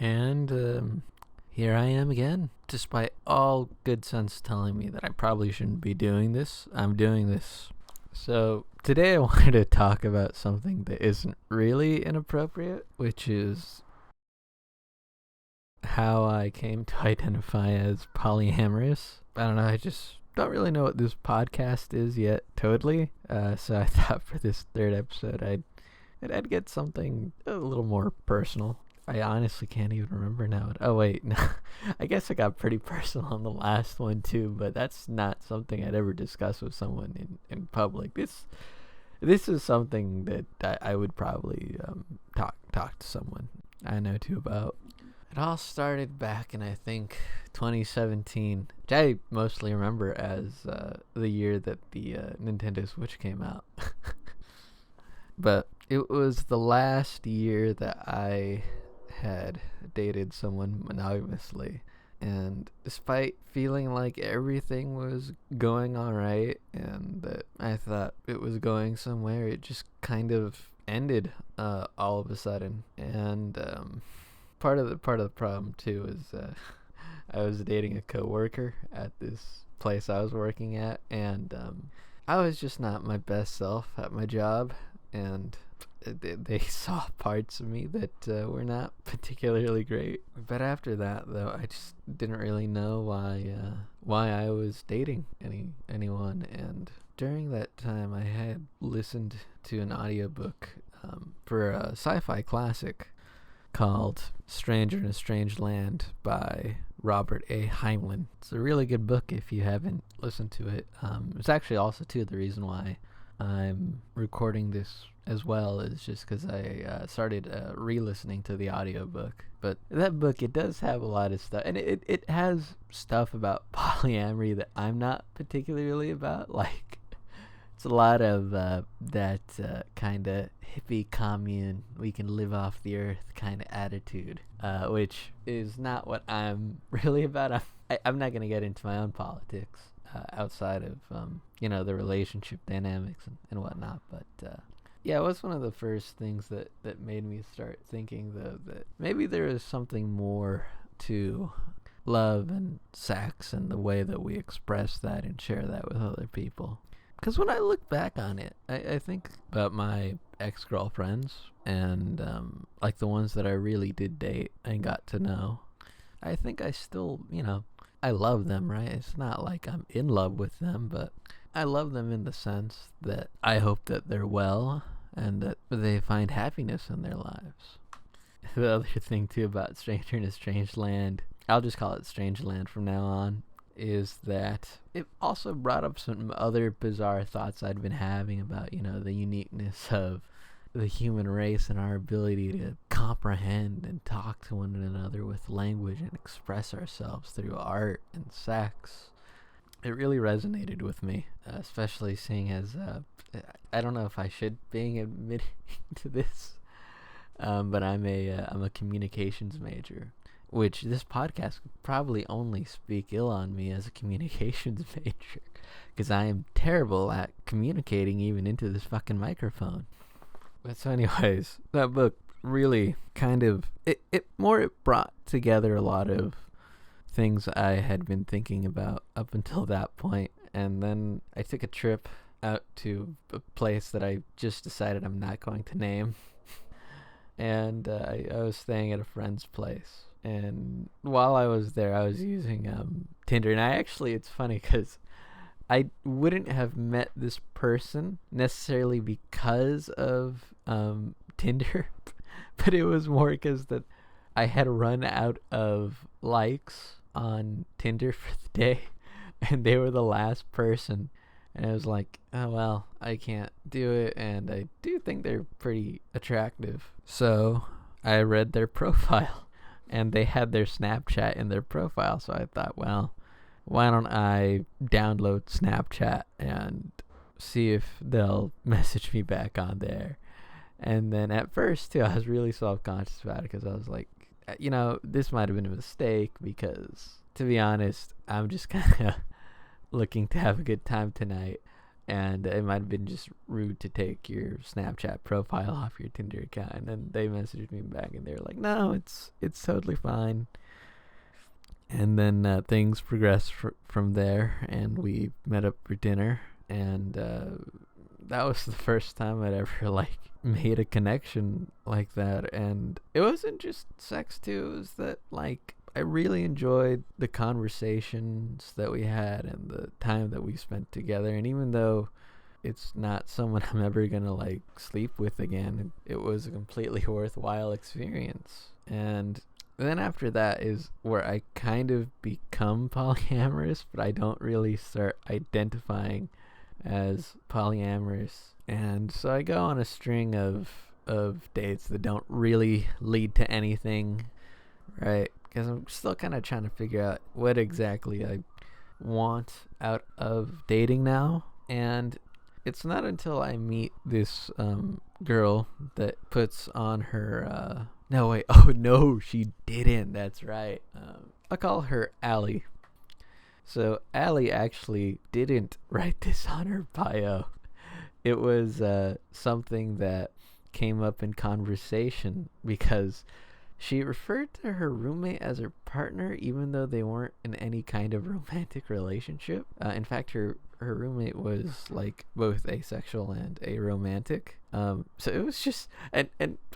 And here I am again. Despite all good sense telling me that I probably shouldn't be doing this, I'm doing this. So today I wanted to talk about something that isn't really inappropriate, which is how I came to identify as polyamorous. I don't know, I just don't really know what this podcast is yet, totally. So I thought for this third episode I'd get something a little more personal. I honestly can't even remember now. Oh wait, no. I guess I got pretty personal on the last one too, but that's not something I'd ever discuss with someone in public. This is something that I would probably talk to someone I know too about. It all started back in, I think, 2017, which I mostly remember as the year that the Nintendo Switch came out. But it was the last year that I had dated someone monogamously. And despite feeling like everything was going alright and that I thought it was going somewhere, it just kind of ended all of a sudden. And part of the problem too is I was dating a coworker at this place I was working at, and I was just not my best self at my job, and they saw parts of me that were not particularly great. But after that, though, I just didn't really know why I was dating anyone. And during that time, I had listened to an audiobook for a sci-fi classic called Stranger in a Strange Land by Robert A. Heinlein. It's a really good book if you haven't listened to it. It's actually also, too, the reason why I'm recording this as well is just because I started re-listening to the audiobook. But that book, it does have a lot of stuff, and it has stuff about polyamory that I'm not particularly about. Like, it's a lot of that kind of hippie commune, we can live off the earth kind of attitude, which is not what I'm really about. I'm not going to get into my own politics outside of, the relationship dynamics and whatnot. But yeah, it was one of the first things that made me start thinking, though, that maybe there is something more to love and sex and the way that we express that and share that with other people. Because when I look back on it, I think about my ex-girlfriends and like the ones that I really did date and got to know. I think I still, I love them, right? It's not like I'm in love with them, but I love them in the sense that I hope that they're well and that they find happiness in their lives. The other thing, too, about Stranger in a Strange Land, I'll just call it Strange Land from now on, is that it also brought up some other bizarre thoughts I'd been having about, the uniqueness of the human race and our ability to comprehend and talk to one another with language and express ourselves through art and sex. It really resonated with me, especially seeing as I don't know if I should be admitting to this, but I'm a communications major, which this podcast could probably only speak ill on me as a communications major, because I am terrible at communicating even into this fucking microphone. But so anyways, that book really kind of, it brought together a lot of things I had been thinking about up until that point. And then I took a trip out to a place that I just decided I'm not going to name. And I was staying at a friend's place. And while I was there, I was using Tinder. And it's funny because I wouldn't have met this person necessarily because of Tinder, but it was more because that I had run out of likes on Tinder for the day, and they were the last person. And I was like, oh well, I can't do it, and I do think they're pretty attractive. So I read their profile, and they had their Snapchat in their profile, so I thought, well, why don't I download Snapchat and see if they'll message me back on there. And then at first, too, I was really self-conscious about it because I was like, this might have been a mistake because, to be honest, I'm just kind of looking to have a good time tonight. And it might have been just rude to take your Snapchat profile off your Tinder account. And then they messaged me back, and they were like, "No, it's totally fine." And then things progressed from there, and we met up for dinner, and that was the first time I'd ever like made a connection like that. And it wasn't just sex too, it was that like I really enjoyed the conversations that we had and the time that we spent together. And even though it's not someone I'm ever gonna like sleep with again, it was a completely worthwhile experience. And then after that is where I kind of become polyamorous, but I don't really start identifying as polyamorous. And so I go on a string of dates that don't really lead to anything, right? Because I'm still kind of trying to figure out what exactly I want out of dating now. And it's not until I meet this girl that puts on her no wait, oh no, she didn't, that's right. I'll call her Allie. So Allie actually didn't write this on her bio. It was something that came up in conversation because she referred to her roommate as her partner, even though they weren't in any kind of romantic relationship. In fact, her roommate was like both asexual and aromantic. So it was just, and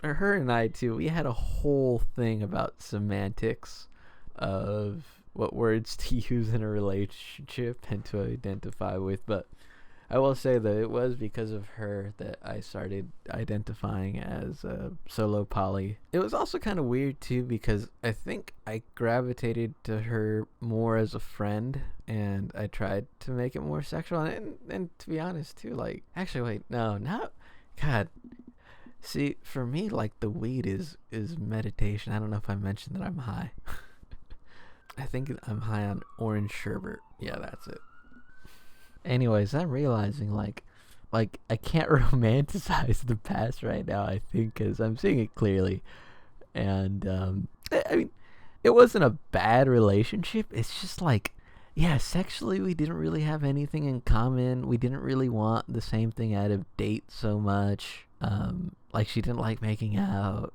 her and I too, we had a whole thing about semantics of what words to use in a relationship and to identify with. But I will say that it was because of her that I started identifying as a solo poly. It was also kind of weird too because I think I gravitated to her more as a friend, and I tried to make it more sexual. And to be honest too, like, actually wait, no, not, God. See, for me, like, the weed is meditation. I don't know if I mentioned that I'm high. I think I'm high on orange sherbet. Yeah, that's it. Anyways, I'm realizing like I can't romanticize the past right now, I think, because I'm seeing it clearly. And I mean, it wasn't a bad relationship. It's just like, yeah, sexually we didn't really have anything in common. We didn't really want the same thing out of date so much. Like, she didn't like making out.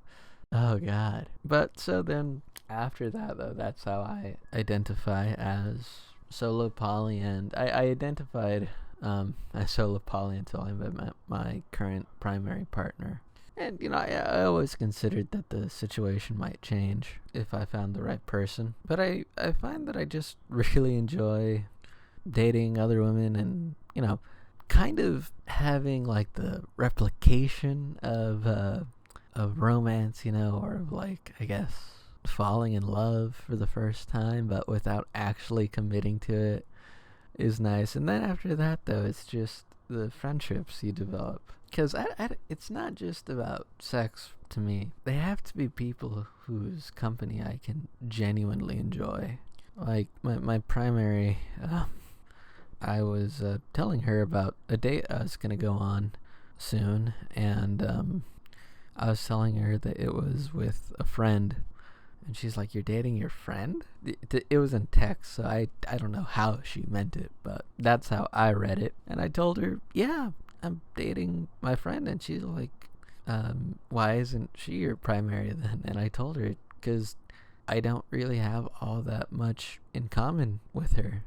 Oh God. But so then after that though, that's how I identify as solo poly. And I identified as solo poly until I met my current primary partner. And, you know, I always considered that the situation might change if I found the right person. But I find that I just really enjoy dating other women and, you know, kind of having like the replication of romance, you know, or like, I guess, falling in love for the first time, but without actually committing to it is nice. And then after that, though, it's just the friendships you develop. Because it's not just about sex to me. They have to be people whose company I can genuinely enjoy. Like, my primary, I was telling her about a date I was going to go on soon, and I was telling her that it was with a friend. And she's like, "You're dating your friend?" It was in text, so I don't know how she meant it, but that's how I read it. And I told her, "Yeah, I'm dating my friend." And she's like, "Why isn't she your primary then?" And I told her, "Because I don't really have all that much in common with her."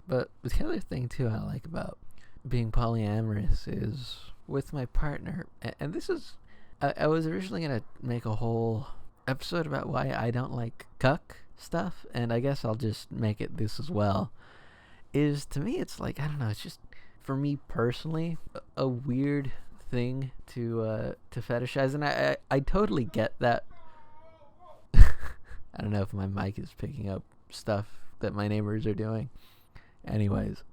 But the other thing, too, I like about being polyamorous is with my partner. And this is, I was originally going to make a whole episode about why I don't like cuck stuff, and I guess I'll just make it this as well. Is, to me, it's like, I don't know, it's just, for me personally, a weird thing to fetishize. And I totally get that. I don't know if my mic is picking up stuff that my neighbors are doing. Anyways,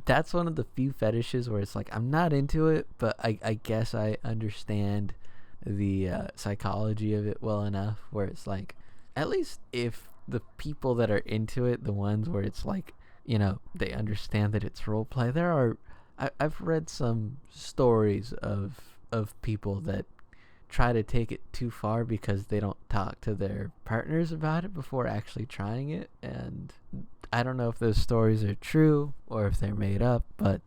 that's one of the few fetishes where it's like, I'm not into it, but I guess I understand the psychology of it well enough where it's like, at least if the people that are into it, the ones where it's like, you know, they understand that it's role play. I've read some stories of people that try to take it too far because they don't talk to their partners about it before actually trying it. And I don't know if those stories are true or if they're made up, but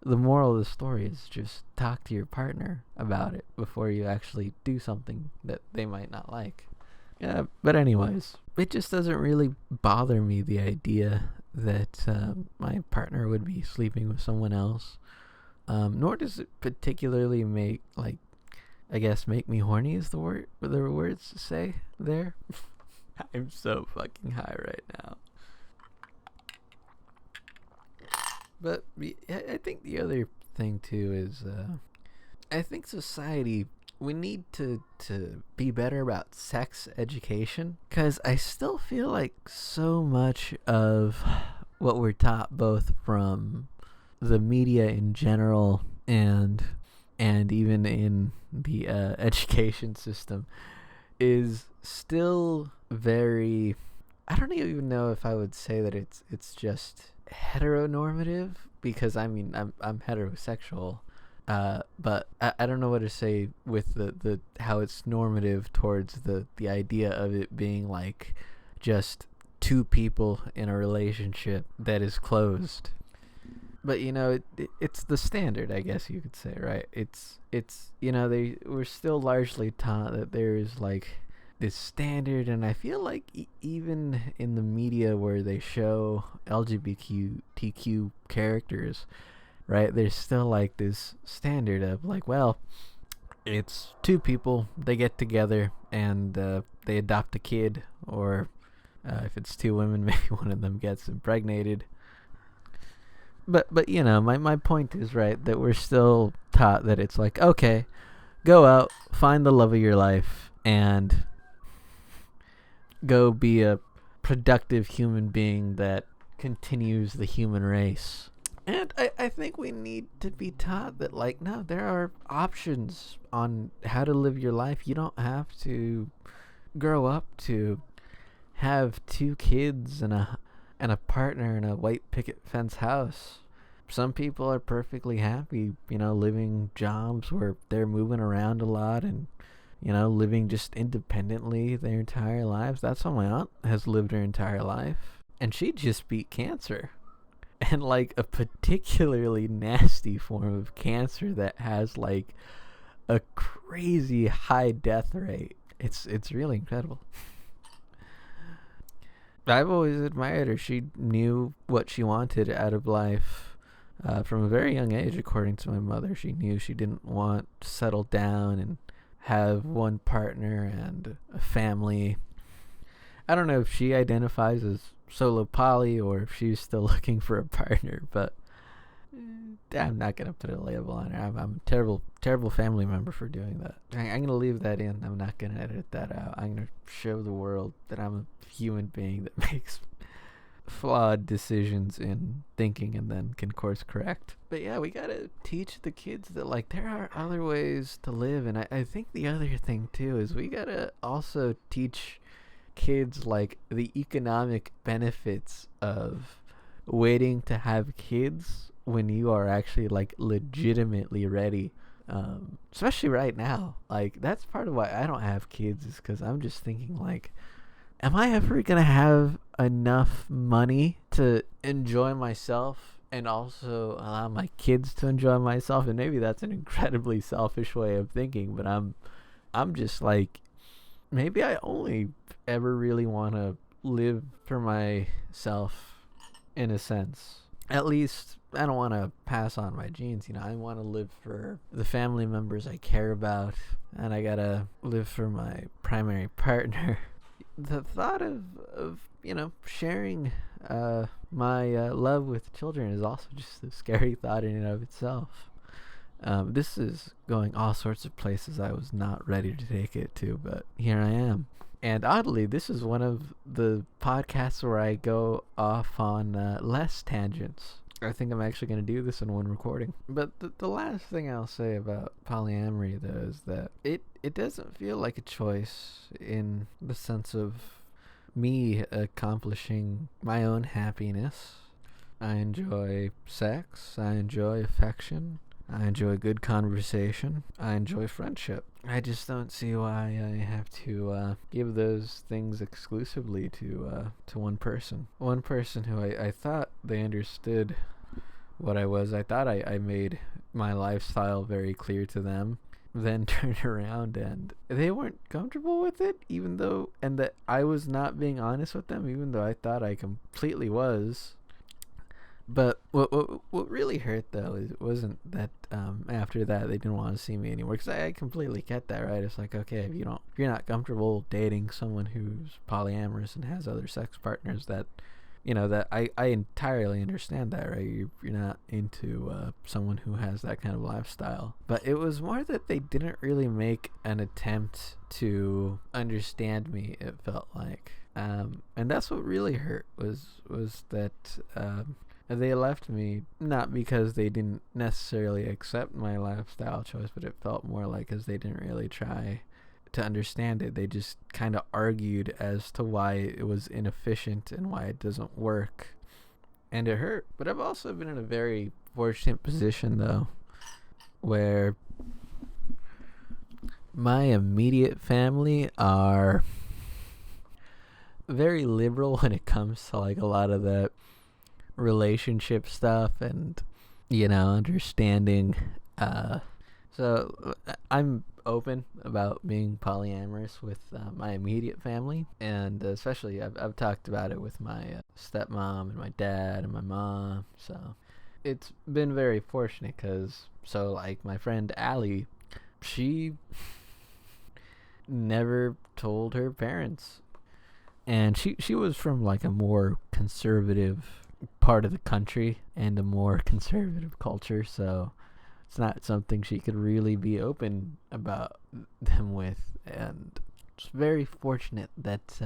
the moral of the story is just talk to your partner about it before you actually do something that they might not like. Yeah, but anyways, it just doesn't really bother me, the idea that my partner would be sleeping with someone else. Nor does it particularly make me horny, is the words to say there. I'm so fucking high right now. But I think the other thing too is I think society, we need to be better about sex education, because I still feel like so much of what we're taught, both from the media in general and even in the education system, is still very, I don't even know if I would say that it's just heteronormative, because I mean I'm heterosexual, but I don't know what to say with the how it's normative towards the idea of it being like just two people in a relationship that is closed. But it's the standard, I guess you could say, right? It's we're still largely taught that there is like this standard, and I feel like even in the media where they show LGBTQ characters, right, there's still like this standard of like, well, it's two people, they get together and they adopt a kid, or if it's two women, maybe one of them gets impregnated. But my point is, right, that we're still taught that it's like, okay, go out, find the love of your life, and go be a productive human being that continues the human race. And I think we need to be taught that, like, no, there are options on how to live your life. You don't have to grow up to have two kids and a partner in a white picket fence house. Some people are perfectly happy, living jobs where they're moving around a lot and, living just independently their entire lives. That's how my aunt has lived her entire life. And she just beat cancer. And like a particularly nasty form of cancer that has like a crazy high death rate. It's really incredible. I've always admired her. She knew what she wanted out of life from a very young age, according to my mother. She knew she didn't want to settle down and have one partner and a family. I don't know if she identifies as solo poly or if she's still looking for a partner, but I'm not going to put a label on her. I'm a terrible family member for doing that. I'm going to leave that in. I'm not going to edit that out. I'm going to show the world that I'm a human being that makes flawed decisions in thinking and then can course correct. But yeah, we got to teach the kids that like there are other ways to live. And I think the other thing too is we got to also teach kids like the economic benefits of waiting to have kids when you are actually like legitimately ready, especially right now. Like that's part of why I don't have kids, is because I'm just thinking like, am I ever gonna have enough money to enjoy myself and also allow my kids to enjoy myself? And maybe that's an incredibly selfish way of thinking, but I'm just like, maybe I only ever really want to live for myself, in a sense. At least I don't want to pass on my genes. I want to live for the family members I care about, and I gotta live for my primary partner. The thought of sharing my love with children is also just a scary thought in and of itself. This is going all sorts of places I was not ready to take it to, but here I am. And oddly, this is one of the podcasts where I go off on less tangents. I think I'm actually going to do this in one recording. But the last thing I'll say about polyamory, though, is that it doesn't feel like a choice in the sense of me accomplishing my own happiness. I enjoy sex. I enjoy affection. I enjoy good conversation. I enjoy friendship. I just don't see why I have to give those things exclusively to one person. One person who I thought they understood what I was. I thought I made my lifestyle very clear to them, then turned around and they weren't comfortable with it, even though, and that I was not being honest with them, even though I thought I completely was. But what really hurt though is it wasn't that after that they didn't want to see me anymore, because I completely get that, right? It's like, okay, if you're not comfortable dating someone who's polyamorous and has other sex partners, that that I entirely understand that, right? You're not into someone who has that kind of lifestyle. But it was more that they didn't really make an attempt to understand me, it felt like. And that's what really hurt, was that they left me, not because they didn't necessarily accept my lifestyle choice, but it felt more like because they didn't really try to understand it. They just kind of argued as to why it was inefficient and why it doesn't work. And it hurt. But I've also been in a very fortunate position, though, where my immediate family are very liberal when it comes to like a lot of the relationship stuff and understanding. So I'm open about being polyamorous with my immediate family, and especially I've talked about it with my stepmom and my dad and my mom. So it's been very fortunate, because like my friend Allie, she never told her parents, and she was from like a more conservative part of the country and a more conservative culture, so it's not something she could really be open about them with. And it's very fortunate that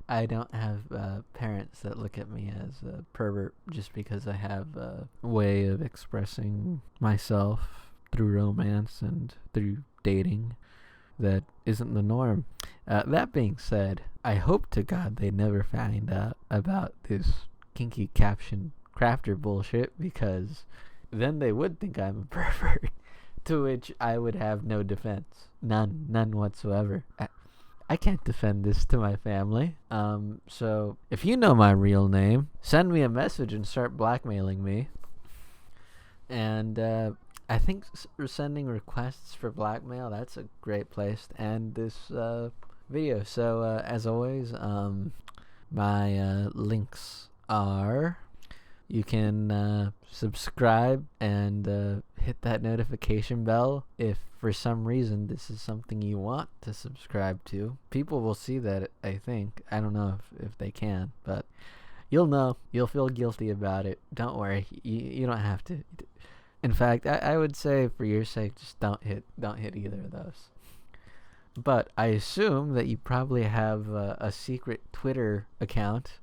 I don't have parents that look at me as a pervert just because I have a way of expressing myself through romance and through dating that isn't the norm. That being said, I hope to God they never find out about this Kinky Caption crafter bullshit, because then they would think I'm a pervert, to which I would have no defense. None whatsoever. I can't defend this to my family. So if you know my real name, send me a message and start blackmailing me. And I think sending requests for blackmail, that's a great place to end this video. So as always, my links are, you can subscribe and hit that notification bell if for some reason this is something you want to subscribe to. People will see that, I think. I don't know if they can, but you'll know. You'll feel guilty about it. Don't worry. You don't have to. In fact, I would say for your sake, just don't hit either of those. But I assume that you probably have a secret Twitter account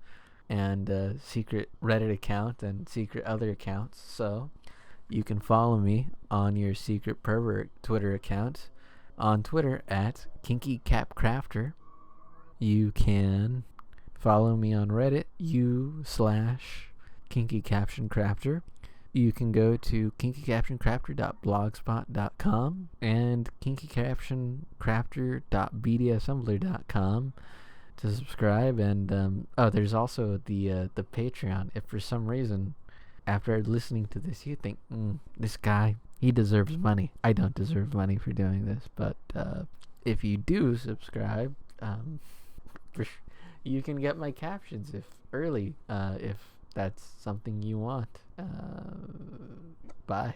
and a secret Reddit account and secret other accounts. So you can follow me on your secret pervert Twitter account on Twitter at Kinky Capcrafter. You can follow me on Reddit, u/Kinky Caption Crafter. You can go to kinkycaptioncrafter.blogspot.com and kinkycaptioncrafter.bdassembler.com to subscribe. And there's also the Patreon. If for some reason after listening to this you think this guy, he deserves money, I don't deserve money for doing this, but if you do subscribe, you can get my captions if that's something you want. Bye.